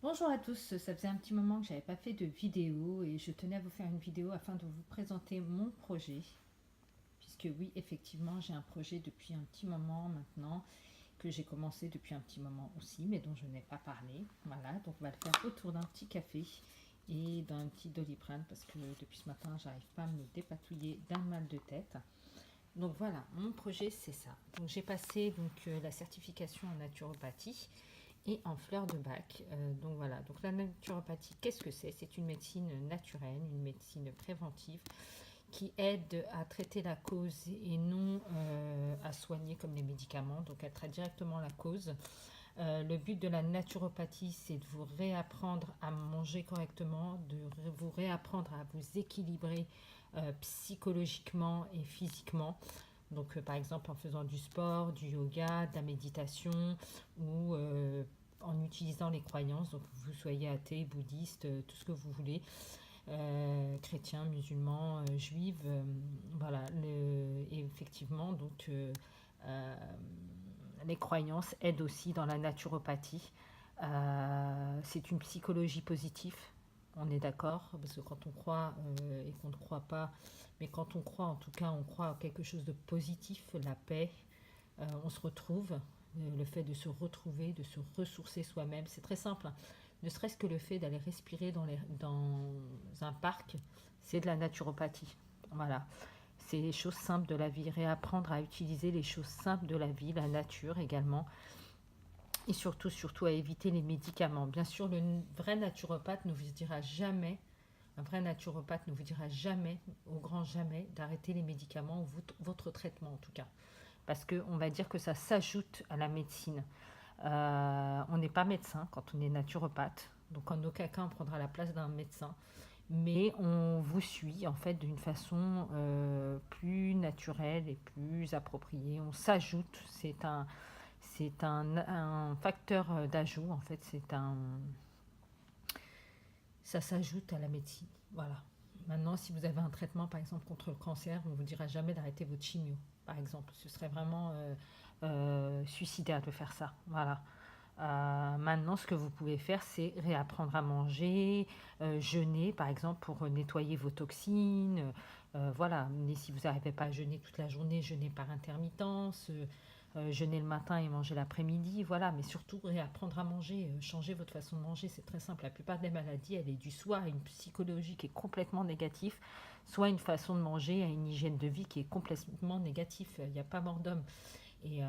Bonjour à tous, ça faisait un petit moment que j'avais pas fait de vidéo et je tenais à vous faire une vidéo afin de vous présenter mon projet. Puisque oui, effectivement, j'ai un projet depuis un petit moment maintenant, que j'ai commencé depuis un petit moment aussi, mais dont je n'ai pas parlé. Voilà, donc on va le faire autour d'un petit café et d'un petit Doliprane parce que depuis ce matin, j'arrive pas à me dépatouiller d'un mal de tête. Donc voilà, mon projet c'est ça. Donc j'ai passé la certification en naturopathie et en fleurs de bac. Donc voilà, donc la naturopathie, qu'est-ce que c'est? C'est une médecine naturelle, une médecine préventive qui aide à traiter la cause et non à soigner comme les médicaments. Donc elle traite directement la cause. Le but de la naturopathie, c'est de vous réapprendre à manger correctement, de vous réapprendre à vous équilibrer psychologiquement et physiquement. Donc, par exemple, en faisant du sport, du yoga, de la méditation ou en utilisant les croyances. Donc, que vous soyez athée, bouddhiste, tout ce que vous voulez, chrétien, musulman, juive. Voilà. Et effectivement, euh, les croyances aident aussi dans la naturopathie. C'est une psychologie positive, on est d'accord, parce que quand on croit et qu'on ne croit pas, mais quand on croit, en tout cas, on croit à quelque chose de positif, la paix, on se retrouve, le fait de se retrouver, de se ressourcer soi-même, c'est très simple, hein. Ne serait-ce que le fait d'aller respirer dans un parc, c'est de la naturopathie. Voilà. C'est les choses simples de la vie, réapprendre à utiliser les choses simples de la vie, la nature également, et surtout à éviter les médicaments. Bien sûr, le vrai naturopathe ne vous dira jamais, un vrai naturopathe ne vous dira jamais, au grand jamais, d'arrêter les médicaments ou votre traitement en tout cas. Parce qu'on va dire que ça s'ajoute à la médecine. On n'est pas médecin quand on est naturopathe, donc en aucun cas on prendra la place d'un médecin, mais on vous suit en fait d'une façon plus naturelle et plus appropriée. On s'ajoute, un facteur d'ajout en fait, ça s'ajoute à la médecine. Voilà. Maintenant, si vous avez un traitement par exemple contre le cancer, on ne vous dira jamais d'arrêter votre chimio, par exemple. Ce serait vraiment suicidaire de faire ça. Voilà. Maintenant, ce que vous pouvez faire, c'est réapprendre à manger, jeûner, par exemple, pour nettoyer vos toxines. Voilà. Mais si vous n'arrivez pas à jeûner toute la journée, jeûner par intermittence, jeûner le matin et manger l'après-midi. Voilà. Mais surtout, réapprendre à manger, changer votre façon de manger. C'est très simple. La plupart des maladies, elle est due soit à une psychologie qui est complètement négative, soit une façon de manger, à une hygiène de vie qui est complètement négative. Il n'y a pas mort d'homme. Et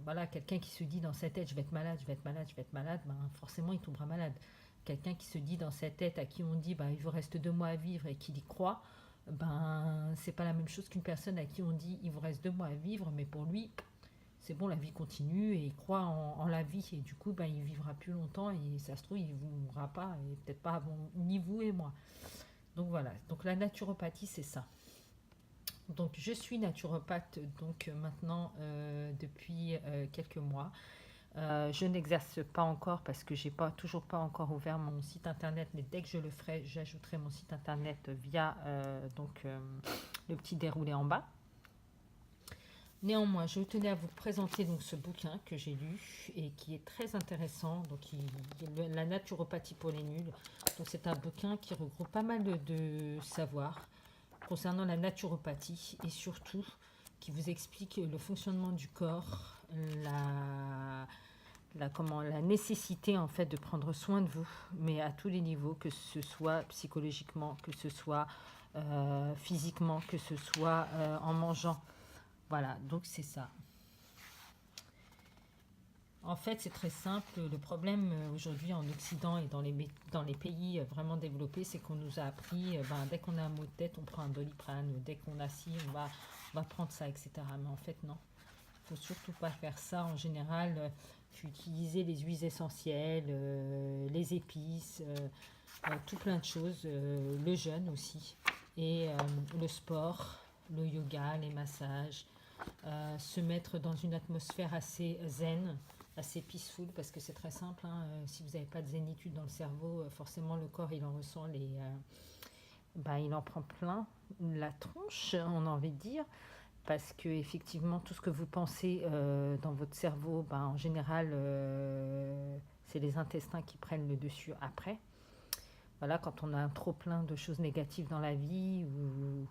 voilà, quelqu'un qui se dit dans sa tête, je vais être malade, je vais être malade, je vais être malade, ben, forcément il tombera malade. Quelqu'un qui se dit dans sa tête, à qui on dit, ben, il vous reste 2 mois à vivre et qui y croit, ben, c'est pas la même chose qu'une personne à qui on dit, il vous reste 2 mois à vivre, mais pour lui, c'est bon, la vie continue et il croit en la vie. Et du coup, ben, il vivra plus longtemps et ça se trouve, il ne mourra pas, et peut-être pas avant, ni vous et moi. Donc voilà, donc la naturopathie, c'est ça. Donc je suis naturopathe maintenant depuis quelques mois. Je n'exerce pas encore parce que j'ai pas toujours pas encore ouvert mon site internet, mais dès que je le ferai, j'ajouterai mon site internet via le petit déroulé en bas. Néanmoins, je tenais à vous présenter donc ce bouquin que j'ai lu et qui est très intéressant. La naturopathie pour les nuls. Donc c'est un bouquin qui regroupe pas mal de savoirs concernant la naturopathie et surtout qui vous explique le fonctionnement du corps, la nécessité en fait de prendre soin de vous, mais à tous les niveaux, que ce soit psychologiquement, que ce soit physiquement, que ce soit en mangeant. Voilà, donc c'est ça. En fait, c'est très simple. Le problème aujourd'hui en Occident et dans les pays vraiment développés, c'est qu'on nous a appris, dès qu'on a un mot de tête, on prend un Doliprane, ou dès qu'on a ci, on va prendre ça, etc. Mais en fait, non. Il ne faut surtout pas faire ça. En général, il faut utiliser les huiles essentielles, les épices, tout plein de choses, le jeûne aussi, et le sport, le yoga, les massages, se mettre dans une atmosphère assez zen, assez peaceful, parce que c'est très simple, hein, si vous n'avez pas de zénitude dans le cerveau, forcément le corps il en ressent il en prend plein la tronche, on a envie de dire, parce que effectivement tout ce que vous pensez dans votre cerveau, en général, c'est les intestins qui prennent le dessus après. Voilà, quand on a trop plein de choses négatives dans la vie, ou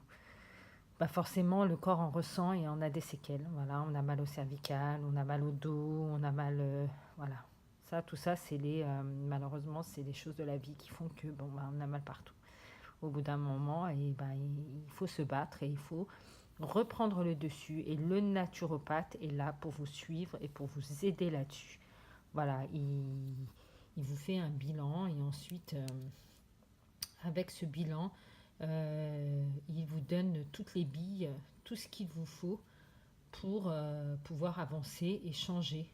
bah forcément le corps en ressent et on a des séquelles. Voilà, on a mal au cervical, on a mal au dos, on a mal, voilà. Ça, tout ça, c'est malheureusement, c'est des choses de la vie qui font que bon, bah, on a mal partout. Au bout d'un moment, et bah, il faut se battre et il faut reprendre le dessus. Et le naturopathe est là pour vous suivre et pour vous aider là-dessus. Voilà, il vous fait un bilan et ensuite, avec ce bilan, il vous donne toutes les billes, tout ce qu'il vous faut pour pouvoir avancer et changer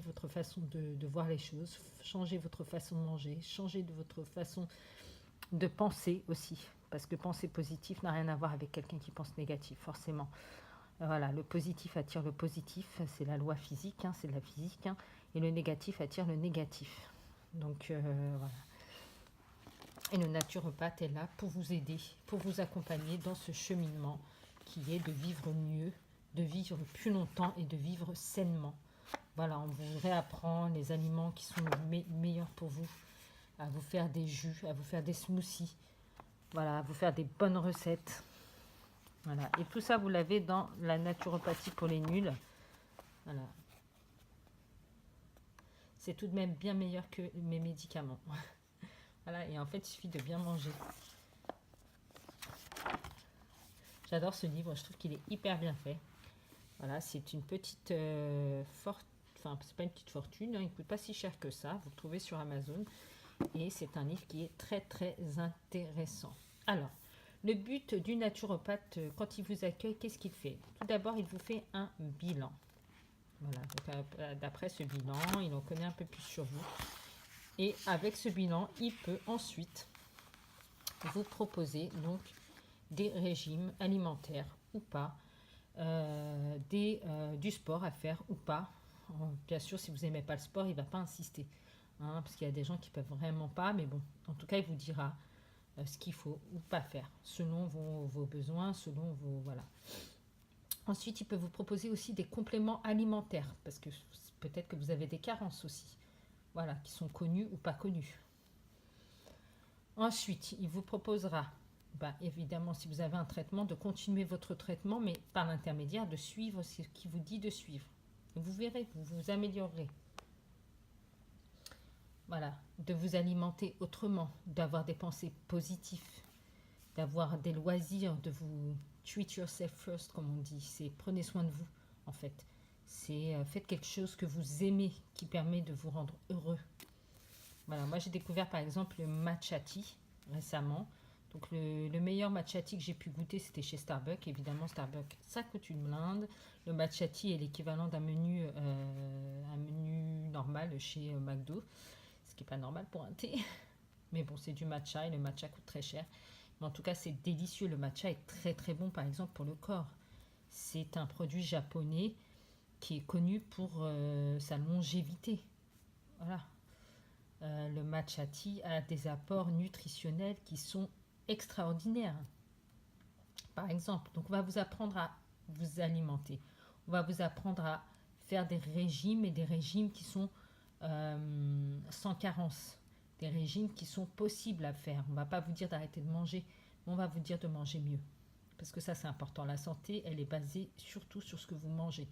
votre façon de voir les choses, changer votre façon de manger, changer de votre façon de penser aussi, parce que penser positif n'a rien à voir avec quelqu'un qui pense négatif, forcément. Voilà, le positif attire le positif, c'est la loi physique, hein, c'est de la physique, hein, et le négatif attire le négatif. Donc voilà. Et le naturopathe est là pour vous aider, pour vous accompagner dans ce cheminement qui est de vivre mieux, de vivre plus longtemps et de vivre sainement. Voilà, on vous réapprend les aliments qui sont meilleurs pour vous, à vous faire des jus, à vous faire des smoothies, voilà, à vous faire des bonnes recettes. Voilà. Et tout ça, vous l'avez dans la naturopathie pour les nuls. Voilà. C'est tout de même bien meilleur que mes médicaments. Voilà, et en fait, il suffit de bien manger. J'adore ce livre, je trouve qu'il est hyper bien fait. Voilà, c'est une petite fortune, enfin, c'est pas une petite fortune, hein, il ne coûte pas si cher que ça. Vous le trouvez sur Amazon. Et c'est un livre qui est très, très intéressant. Alors, le but du naturopathe, quand il vous accueille, qu'est-ce qu'il fait? Tout d'abord, il vous fait un bilan. Voilà, donc d'après ce bilan, il en connaît un peu plus sur vous. Et avec ce bilan, il peut ensuite vous proposer donc des régimes alimentaires ou pas, du sport à faire ou pas. Bien sûr, si vous n'aimez pas le sport, il ne va pas insister. Hein, parce qu'il y a des gens qui ne peuvent vraiment pas, mais bon, en tout cas, il vous dira ce qu'il faut ou pas faire, selon vos besoins, selon vos... Voilà. Ensuite, il peut vous proposer aussi des compléments alimentaires, parce que peut-être que vous avez des carences aussi, voilà, qui sont connues ou pas connues. Ensuite, il vous proposera, évidemment, si vous avez un traitement, de continuer votre traitement, mais par l'intermédiaire de suivre ce qu'il vous dit de suivre. Et vous verrez, vous vous améliorerez. Voilà, de vous alimenter autrement, d'avoir des pensées positives, d'avoir des loisirs, de vous treat yourself first, comme on dit. C'est prenez soin de vous, en fait. C'est faites quelque chose que vous aimez, qui permet de vous rendre heureux. Voilà, moi j'ai découvert par exemple le matcha tea récemment. Donc le meilleur matcha tea que j'ai pu goûter, c'était chez Starbucks. Évidemment, Starbucks, ça coûte une blinde. Le matcha tea est l'équivalent d'un menu normal chez McDo. Ce qui n'est pas normal pour un thé. Mais bon, c'est du matcha et le matcha coûte très cher. Mais en tout cas, c'est délicieux. Le matcha est très très bon, par exemple, pour le corps. C'est un produit japonais qui est connu pour sa longévité. Voilà. Le matcha tea a des apports nutritionnels qui sont extraordinaires. Par exemple, donc on va vous apprendre à vous alimenter. On va vous apprendre à faire des régimes et des régimes qui sont sans carence. Des régimes qui sont possibles à faire. On ne va pas vous dire d'arrêter de manger, mais on va vous dire de manger mieux. Parce que ça, c'est important. La santé, elle est basée surtout sur ce que vous mangez,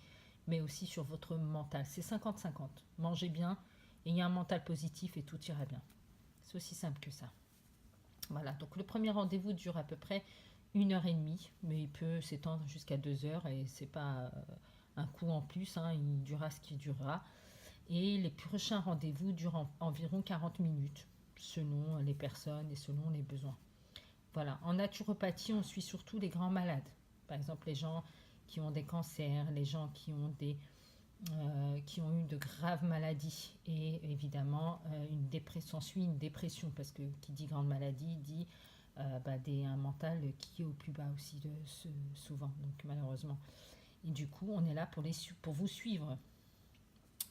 mais aussi sur votre mental. C'est 50-50. Mangez bien, et il y a un mental positif et tout ira bien. C'est aussi simple que ça. Voilà, donc le premier rendez-vous dure à peu près 1h30, mais il peut s'étendre jusqu'à 2 heures et c'est pas un coup en plus, hein, il durera ce qui durera. Et les prochains rendez-vous durent environ 40 minutes, selon les personnes et selon les besoins. Voilà, en naturopathie, on suit surtout les grands malades. Par exemple, les gens qui ont des cancers, les gens qui ont eu de graves maladies et évidemment s'ensuit une dépression parce que qui dit grande maladie dit un mental qui est au plus bas aussi souvent, donc malheureusement. Et du coup, on est là pour vous suivre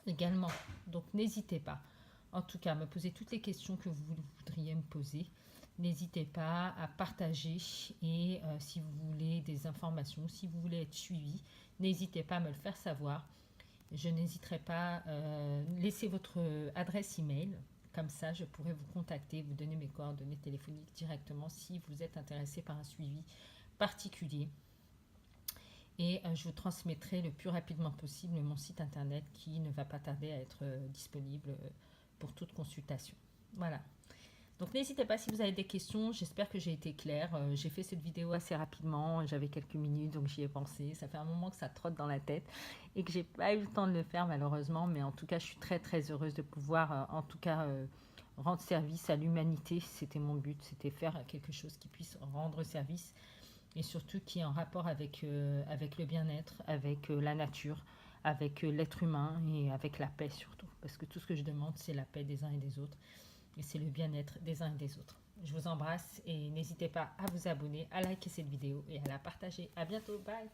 également. Donc n'hésitez pas, en tout cas, à me poser toutes les questions que vous voudriez me poser. N'hésitez pas à partager et si vous voulez des informations, si vous voulez être suivi, n'hésitez pas à me le faire savoir. je n'hésiterai pas à laisser votre adresse email. Comme ça, je pourrai vous contacter, vous donner mes coordonnées téléphoniques directement si vous êtes intéressé par un suivi particulier. Et je vous transmettrai le plus rapidement possible mon site internet qui ne va pas tarder à être disponible pour toute consultation. Voilà. Donc n'hésitez pas si vous avez des questions, j'espère que j'ai été claire. J'ai fait cette vidéo assez rapidement, j'avais quelques minutes donc j'y ai pensé. Ça fait un moment que ça trotte dans la tête et que j'ai pas eu le temps de le faire malheureusement, mais en tout cas je suis très très heureuse de pouvoir rendre service à l'humanité. C'était mon but, c'était faire quelque chose qui puisse rendre service et surtout qui est en rapport avec le bien-être, avec la nature, avec l'être humain et avec la paix surtout. Parce que tout ce que je demande, c'est la paix des uns et des autres. Et c'est le bien-être des uns et des autres. Je vous embrasse et n'hésitez pas à vous abonner, à liker cette vidéo et à la partager. À bientôt, bye!